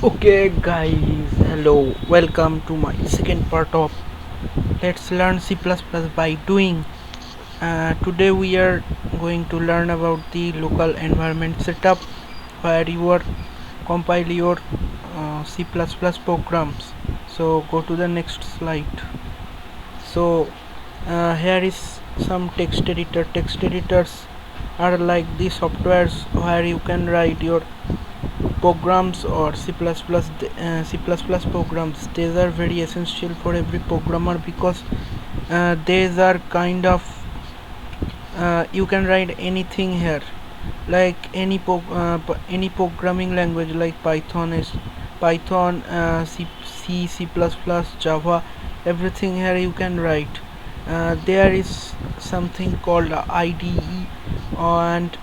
Okay guys, hello, welcome to my second part of Let's Learn C++ by Doing. Today we are going to learn about the local environment setup where you are compile your C++ programs. So go to the next slide. So here is some text editor. Text editors are like the softwares where you can write your programs or C++ programs. These are very essential for every programmer because these are kind of you can write anything here, like any programming language like Python, C++, Java, everything here you can write. There is something called IDE and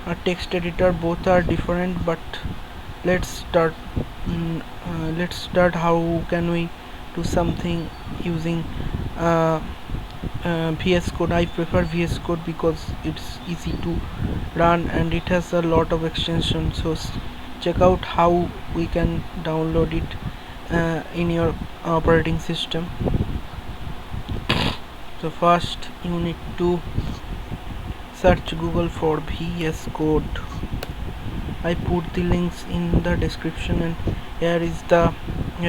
a text editor. Both are different, but let's start. Let's start. How can we do something using uh, VS Code? I prefer VS Code because it's easy to run and it has a lot of extensions. So check out how we can download it in your operating system. So first you need to search Google for VS Code. I put the links in the description, and here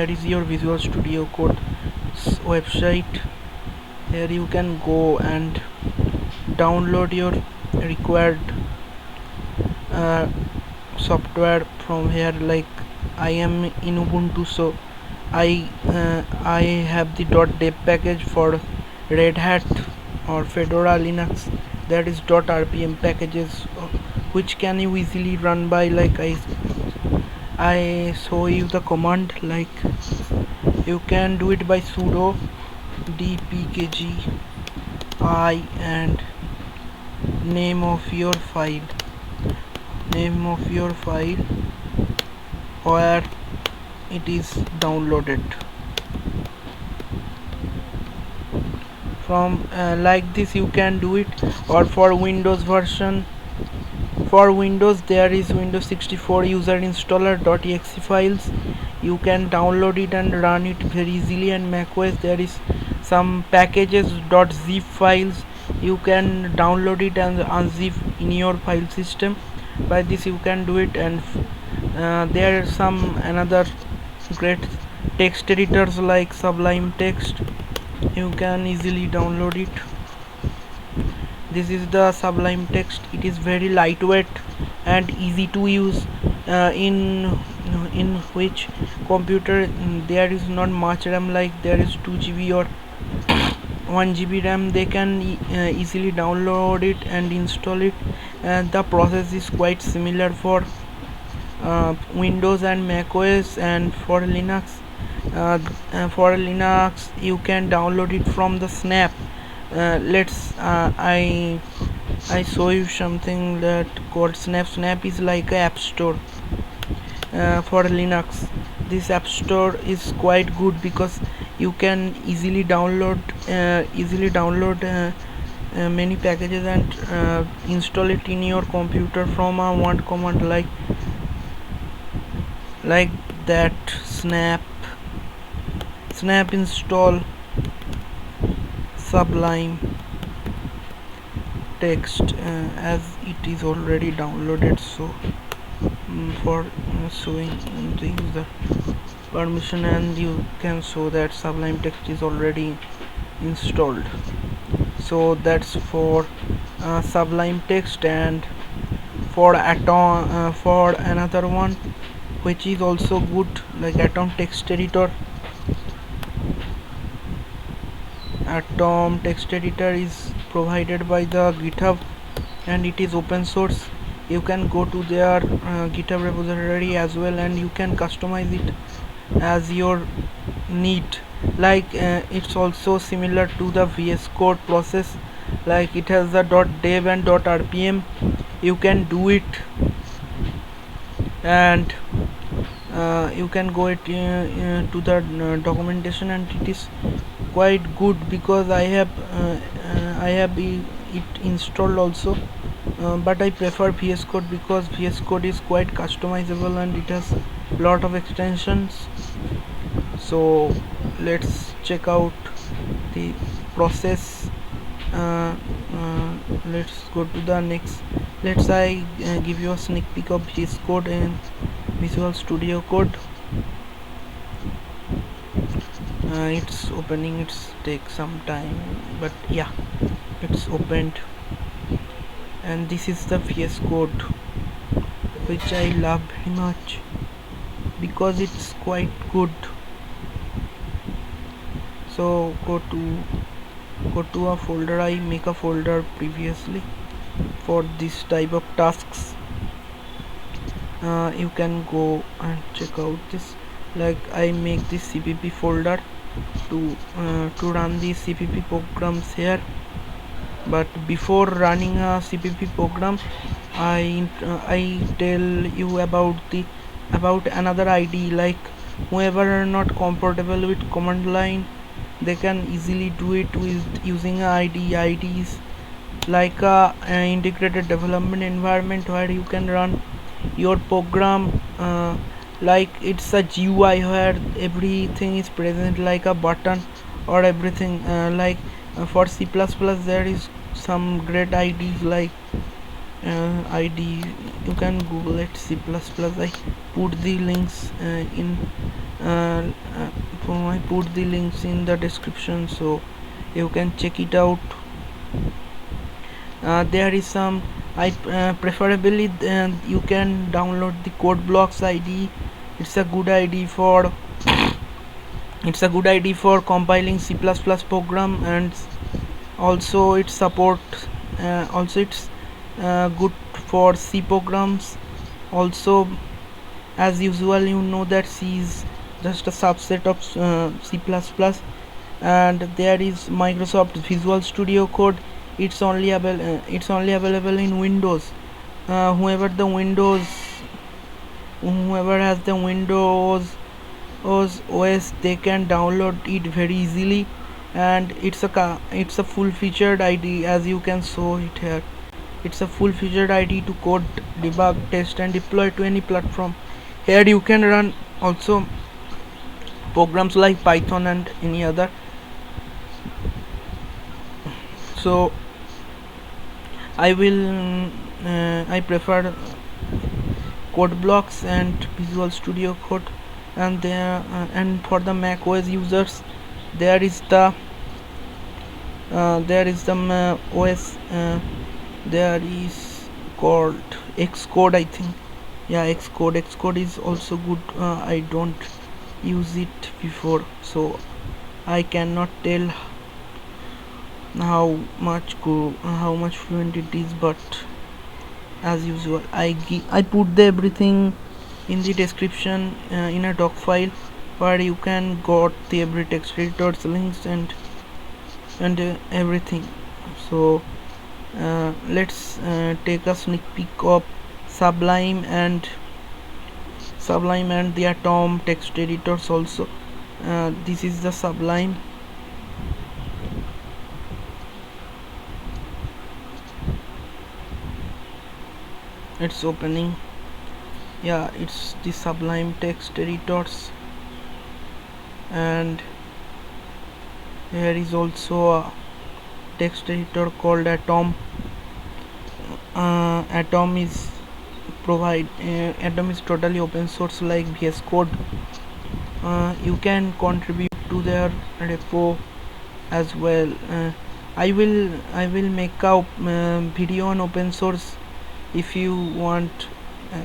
is your Visual Studio Code website. Here you can go and download your required uh, software from here. Like I am in Ubuntu, so I have the .deb package. For Red Hat or Fedora Linux, that is .rpm packages, which can you easily run by, like I show you the command. Like you can do it by sudo dpkg I and name of your file where it is downloaded from. Like this you can do it. Or for Windows version, for Windows there is Windows 64 user installer.exe files. You can download it and run it very easily. And macOS there is some packages .zip files. You can download it and unzip in your file system. By this you can do it. And there are some another great text editors like Sublime Text. You can easily download it. This is the Sublime Text. It is very lightweight and easy to use. In which computer there is not much RAM, like there is 2 GB or 1 GB RAM. They can easily download it and install it. The process is quite similar for Windows and macOS. And for Linux, you can download it from the Snap. Let's I show you something that called Snap is like a app store for Linux. This app store is quite good because you can easily download many packages and install it in your computer from a one command, like that. Snap install Sublime Text, as it is already downloaded. So for showing the user permission, and you can show that Sublime Text is already installed. So that's for Sublime Text. And for Atom, for another one which is also good, like Atom Text Editor. Atom Text Editor is provided by the GitHub and it is open source. You can go to their GitHub repository as well, and you can customize it as your need. Like it's also similar to the VS Code process, like it has the .deb and .rpm. You can do it, and you can go it to the documentation, and it is quite good because I have it installed also. But I prefer VS Code because VS Code is quite customizable and it has lot of extensions. So let's check out the process. uh, uh, let's go to the next. Let's I give you a sneak peek of VS Code and Visual Studio Code. It's opening, it's take some time, but yeah, it's opened. And this is the VS Code, which I love very much because it's quite good. So go to a folder. I make a folder previously for this type of tasks. You can go and check out this. Like I make this CPP folder to run the CPP programs here. But before running a CPP program, I tell you about another ID. Like whoever are not comfortable with command line, they can easily do it with using a IDs like a integrated development environment where you can run your program like it's a GUI where everything is present like a button or everything. For C++, there is some great IDs like ID. You can Google it. C++. I put the links uh, I put the links in the description, so you can check it out. There is some preferably you can download the code blocks ID. It's a good ID for compiling C++ program, and also it supports also it's good for C programs. Also, as usual, you know that C is just a subset of C++, and there is Microsoft Visual Studio Code. It's only available in Windows. Whoever has the Windows OS, they can download it very easily, and it's a full featured ID, as you can show it here. It's a full featured ID to code, debug, test, and deploy to any platform. Here you can run also programs like Python and any other. So I prefer code blocks and Visual Studio Code. And there and for the Mac OS users, there is the OS there is called Xcode, I think. Yeah, Xcode is also good. I don't use it before, so I cannot tell how much fluent it is, but as usual I put the everything in the description in a doc file where you can got the every text editor's links and everything. So let's take a sneak peek of Sublime and the Atom text editors also. This is the Sublime. It's opening. Yeah, it's the Sublime text editors, and here is also a text editor called Atom. Atom is totally open source like VS Code. You can contribute to their repo as well. I will make a video on open source. If you want,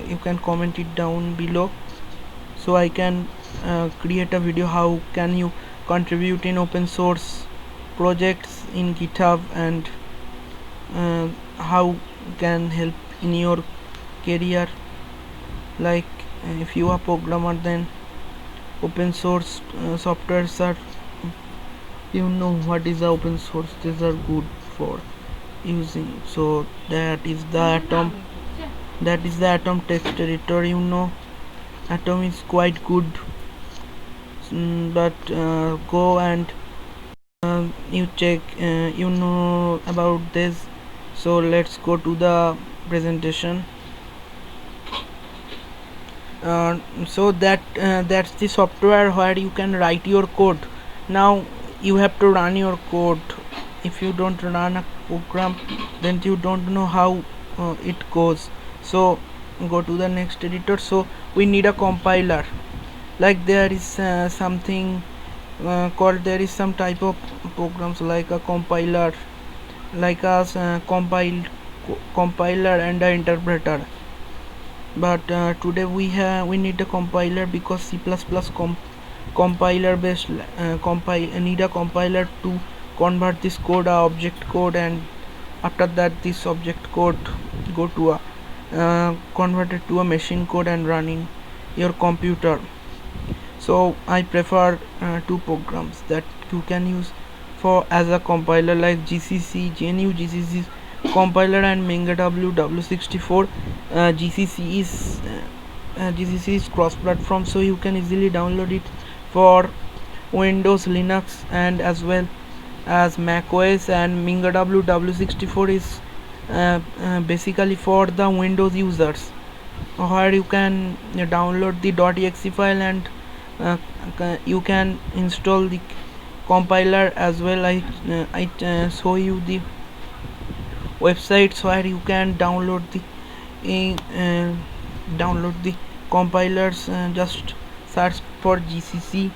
you can comment it down below, so I can create a video how can you contribute in open source projects in GitHub, and how can help in your career. Like if you are programmer, then open source softwares are, you know what is the open source, these are good for using. So that is the Atom text editor. You know, Atom is quite good. But go and you check, you know about this. So let's go to the presentation. so that's the software where you can write your code. Now you have to run your code. If you don't run a program, then you don't know how it goes. So go to the next editor. So we need a compiler. Like there is something called, there is some type of programs like a compiler, like a compiler and an interpreter. But today we need a compiler, because C++ compiler based need a compiler to convert this code a object code, and after that this object code go to a converted to a machine code and run in your computer. So I prefer two programs that you can use for as a compiler, like GNU GCC compiler and MingaW W64. GCC is cross-platform, so you can easily download it for Windows, Linux, and as well as Mac OS. And MingaW W64 is basically for the Windows users, where you can download the .exe file, and you can install the compiler as well. I show you the websites where you can download the compilers. Just search for GCC.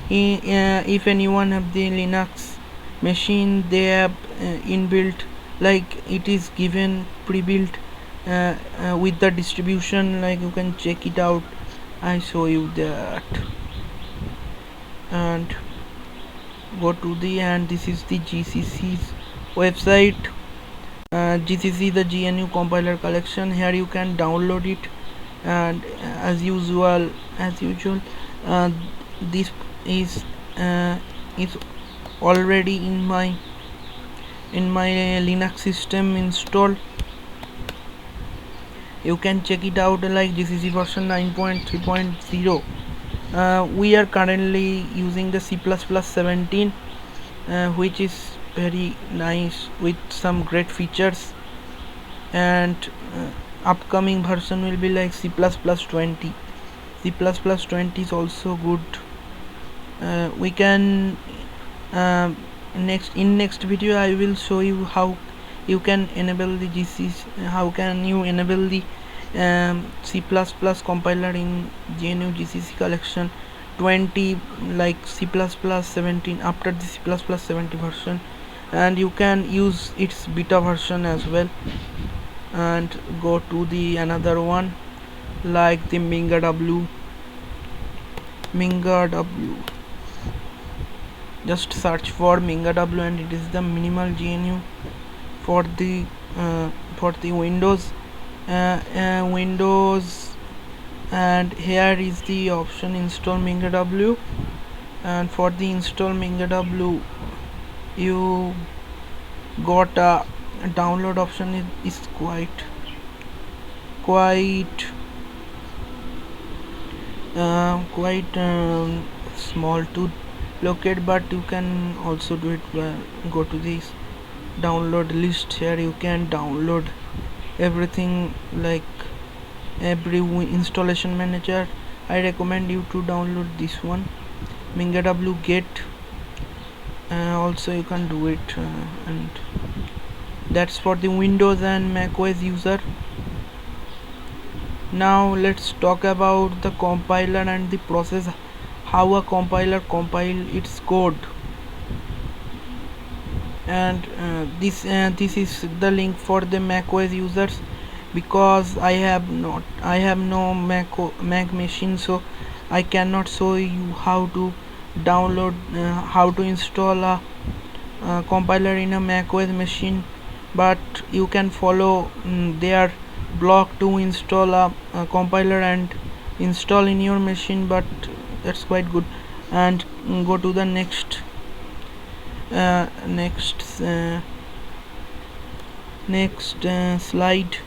If anyone have the Linux machine, they have inbuilt, like it is given pre-built with the distribution, like you can check it out. I show you that, and go to the, and this is the GCC's website. GCC, the GNU compiler collection. Here you can download it, and as usual this is already in my Linux system installed. You can check it out, like GCC version 9.3.0. We are currently using the C++ 17, which is very nice with some great features, and upcoming version will be like C++ 20. C++ 20 is also good. We can next video I will show you how you can enable the how can you enable the C++ compiler in GNU GCC collection 20, like C++ 17 after the C++ 70 version, and you can use its beta version as well. And go to the another one, like the MingaW. Just search for MingaW, and it is the minimal GNU for the Windows. And here is the option install MingaW, and for the install MingaW you got a download option. It is quite small to locate, but you can also do it go to this download list. Here you can download everything, like every installation manager. I recommend you to download this one, MingaW Get. Also you can do it, and that's for the Windows and Mac OS user. Now let's talk about the compiler and the process, how a compiler compile its code. And this is the link for the Mac OS users, because I have no Mac machine, so I cannot show you how to download how to install a compiler in a Mac OS machine. But you can follow their blog to install a compiler and install in your machine, but that's quite good. And go to the next slide.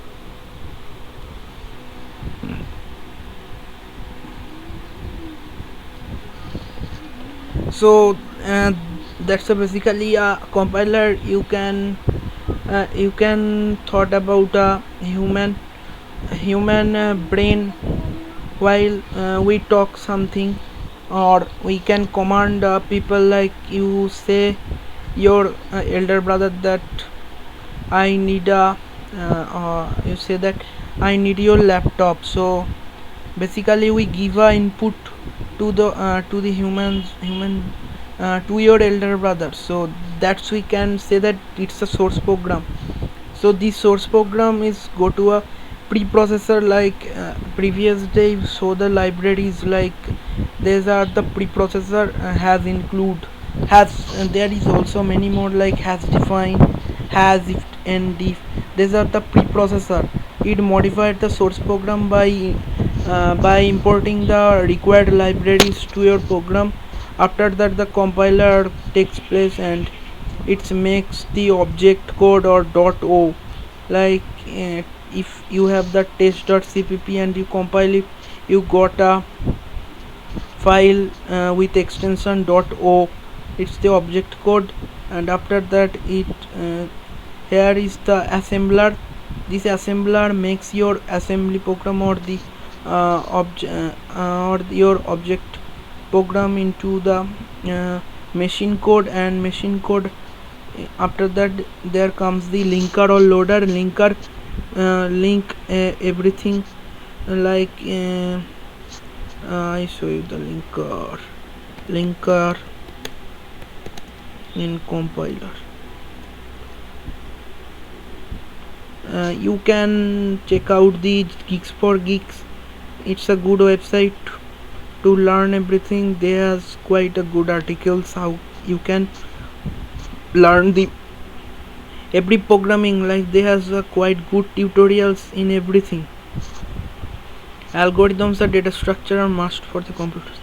So that's basically a compiler. You can thought about a human brain while we talk something, or we can command people, like you say your elder brother that I need a you say that I need your laptop. So basically we give a input to the human to your elder brother. So that's we can say that it's a source program. So this source program is go to a preprocessor, like previous day. So the libraries, like these are the preprocessor has include has there is also many more, like has define, has if and if. These are the preprocessor. It modified the source program by importing the required libraries to your program. After that the compiler takes place and it makes the object code or .o, like if you have the test.cpp and you compile it, you got a file with extension .o. It's the object code. And after that it here is the assembler. This assembler makes your assembly program or the or your object program into the machine code. And machine code, after that there comes the linker or loader. Linker link everything, like I show you the linker in compiler. You can check out the Geeks for Geeks. It's a good website to learn everything. There's quite a good articles how you can learn the every programming, like they has quite good tutorials in everything. Algorithms or data structure are must for the computers.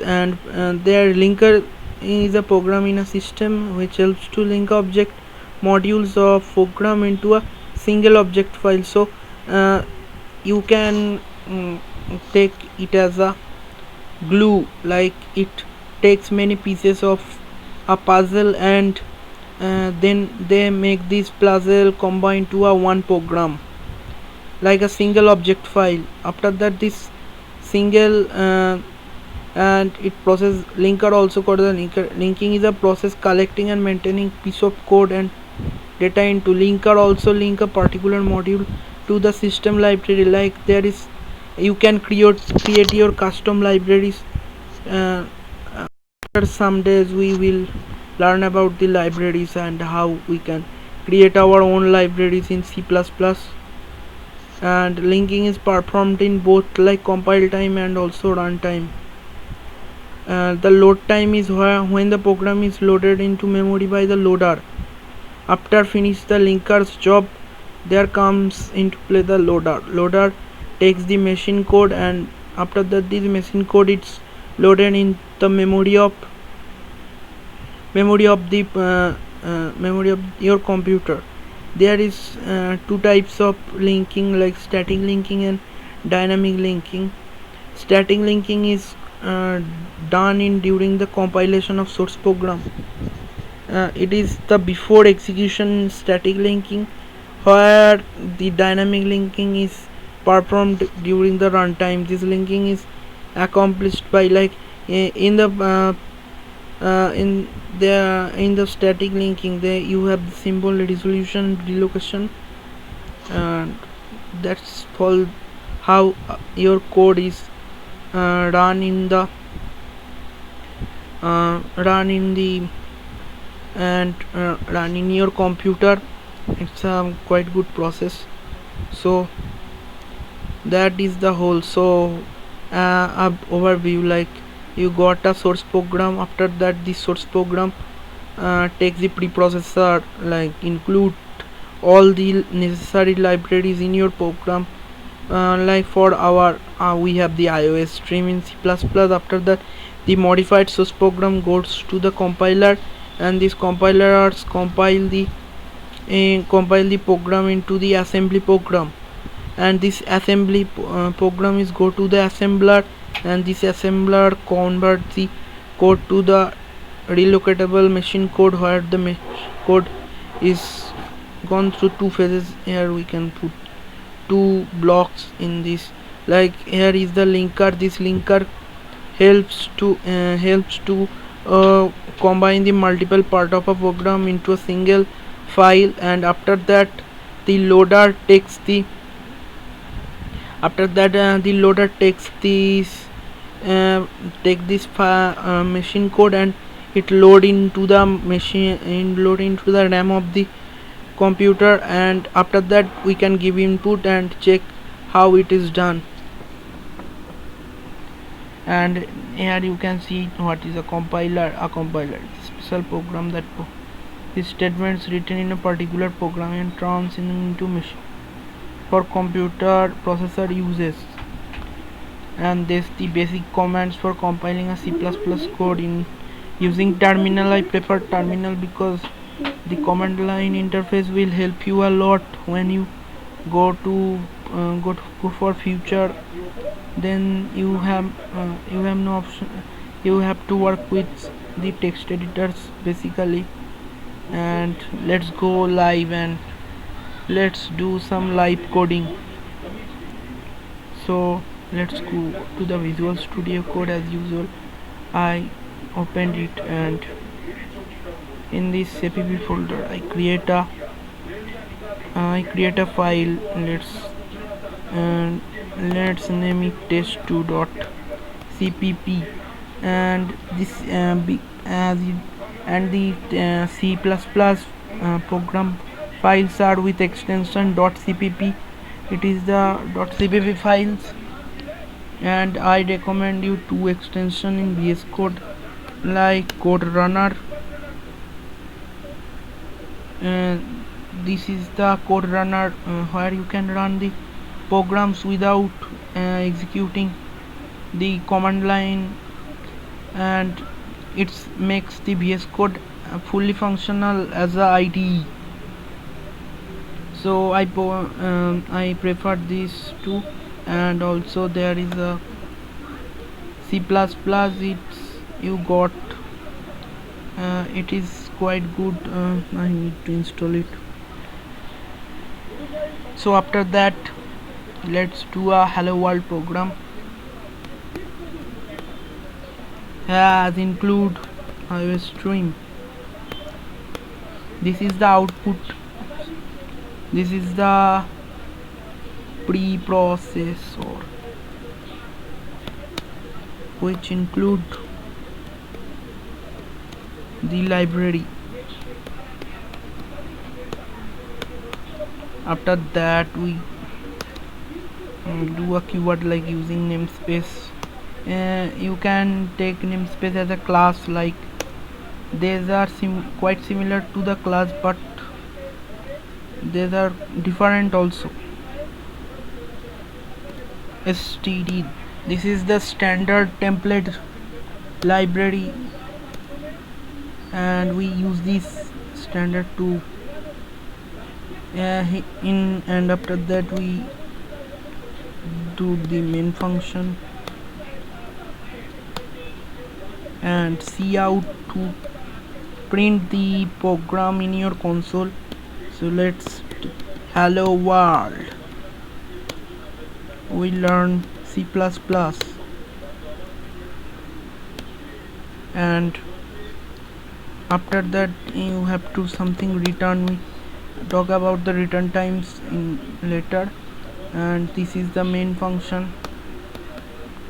And their linker is a program in a system which helps to link object modules of program into a single object file. So you can take it as a glue, like it takes many pieces of a puzzle, and then they make this puzzle combine to a one program, like a single object file. After that this single and it process linker also called the linking is a process collecting and maintaining piece of code and data into. Linker also link a particular module to the system library, like there is you can create your custom libraries. After some days we will learn about the libraries and how we can create our own libraries in C++. And linking is performed in both like compile time and also runtime. The load time is when the program is loaded into memory by the loader. After finish the linker's job, there comes into play the loader. Loader takes the machine code, and after that this machine code it's loaded in the memory of your computer. There is two types of linking, like static linking and dynamic linking. Static linking is done in during the compilation of source program. It is the before execution static linking, where the dynamic linking is performed during the runtime. This linking is accomplished by like in the static linking there you have the symbol resolution relocation, and that's called how your code is run in the run in your computer. It's a quite good process. So that is the whole. So overview, like you got a source program. After that this source program takes the preprocessor, like include all the necessary libraries in your program. Like for our we have the iOS stream in C++. After that the modified source program goes to the compiler, and this compilers compile the program into the assembly program, and this assembly program is go to the assembler, and this assembler converts the code to the relocatable machine code, where the code is gone through two phases. Here we can put two blocks in this Like here is the linker. This linker helps to uh, combine the multiple part of a program into a single file, and after that the loader takes the after that the loader takes this take this machine code, and it load into the RAM of the computer, and after that we can give input and check how it is done. And here you can see what is a compiler. A compiler is a special program that the statements written in a particular program and turns into machine for computer processor uses. And this the basic commands for compiling a C++ code in using terminal. I prefer terminal because the command line interface will help you a lot when you go for future. Then you have no option, you have to work with the text editors basically. And let's go live and let's do some live coding. So let's go to the Visual Studio Code. As usual, I opened it, and in this app folder I create a file. Let's name it test2.cpp. And this as it, and the C++ program files are with extension .cpp. It is the .cpp files, and I recommend you two extension in VS Code, like Code Runner. uh, this is the Code Runner, where you can run the programs without executing the command line, and it makes the VS Code fully functional as a IDE. So I prefer these two. And also there is a C++. It's you got it is quite good. I need to install it. So after that, let's do a hello world program. As include iOS stream. This is the output. This is the preprocessor, which include the library. After that we do a keyword like using namespace. You can take namespace as a class, like these are quite similar to the class, but these are different also. std, this is the standard template library, and we use this standard to and after that we do the main function and cout to print the program in your console. So let's hello world. We learn C++, and after that you have to something return. We talk about the return times in later. And this is the main function.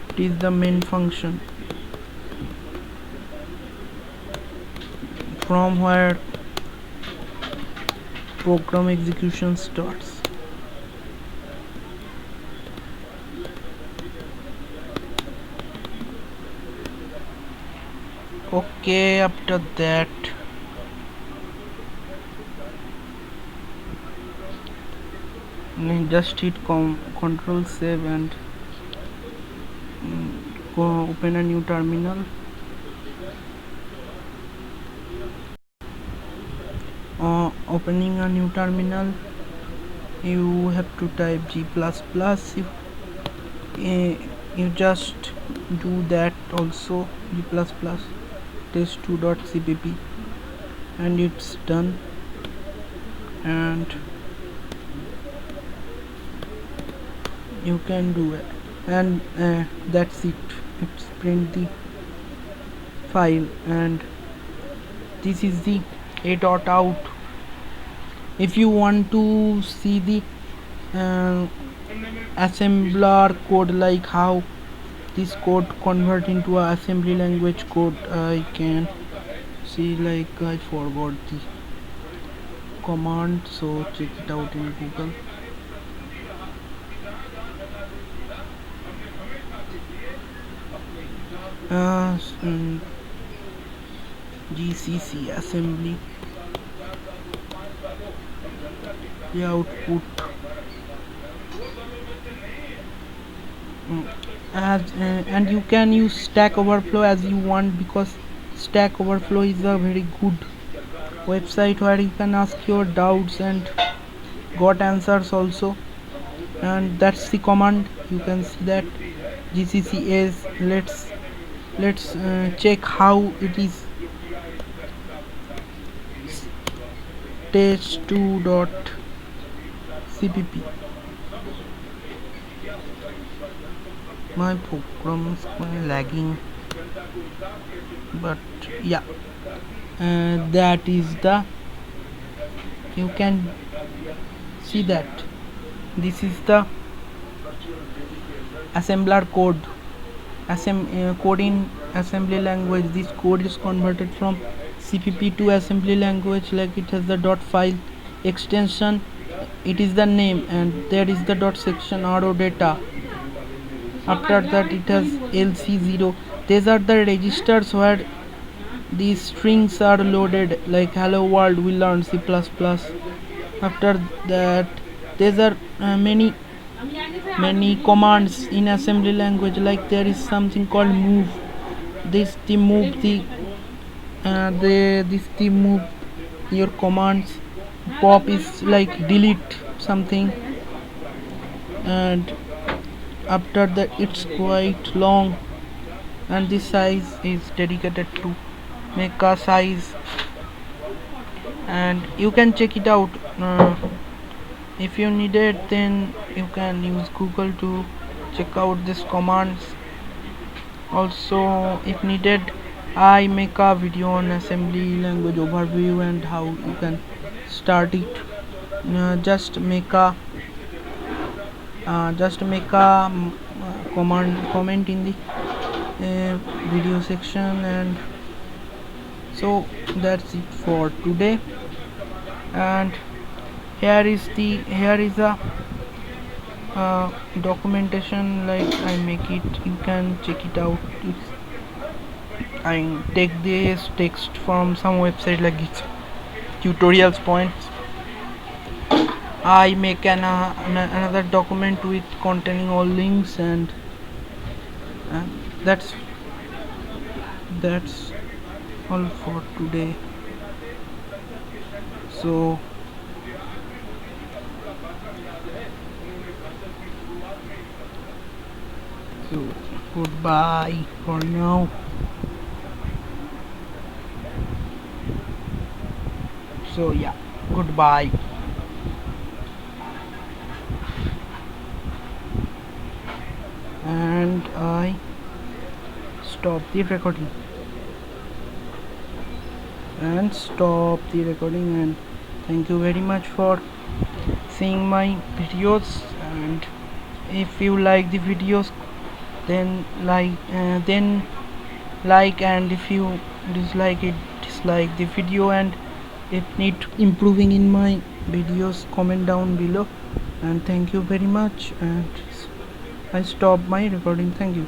It is the main function from where program execution starts. Okay, after that just hit control save and go open a new terminal. Opening a new terminal, you have to type G++. You just do that also, G++ test2.cpp, and it's done. And you can do it. and that's it. It's print the file, and this is the a dot out. If you want to see the uh, assembler code, like how this code convert into a assembly language code, I can see, like I forgot the command, so check it out in Google. GCC assembly, the output, as and you can use Stack Overflow as you want, because Stack Overflow is a very good website where you can ask your doubts and got answers also. And that's the command. You can see that GCC is. Let's check how it is. Test2.cpp. My program is lagging, but yeah, that is the, you can see that this is the assembler code, code in assembly language. This code is converted from cpp to assembly language, like it has the dot file extension, it is the name, and there is the dot section ro data. After that it has lc0. These are the registers where these strings are loaded, like hello world we learn C++. After that there are many commands in assembly language, like there is something called move. This the move the move your commands. Pop is like delete something, and after that it's quite long, and this size is dedicated to make a size, and you can check it out. If you need it, then you can use Google to check out these commands. Also, if needed, I make a video on assembly language overview and how you can start it. Just make a comment in the video section. And so that's it for today, and here is a documentation, like I make it, you can check it out. I take this text from some website, like it's tutorials points. I make another document with containing all links, and that's all for today. So goodbye for now. So yeah, goodbye. And I stop the recording, and thank you very much for seeing my videos. And if you like the videos, then like, and if you dislike the video, and if need improving in my videos, comment down below. And thank you very much, and I stop my recording. Thank you.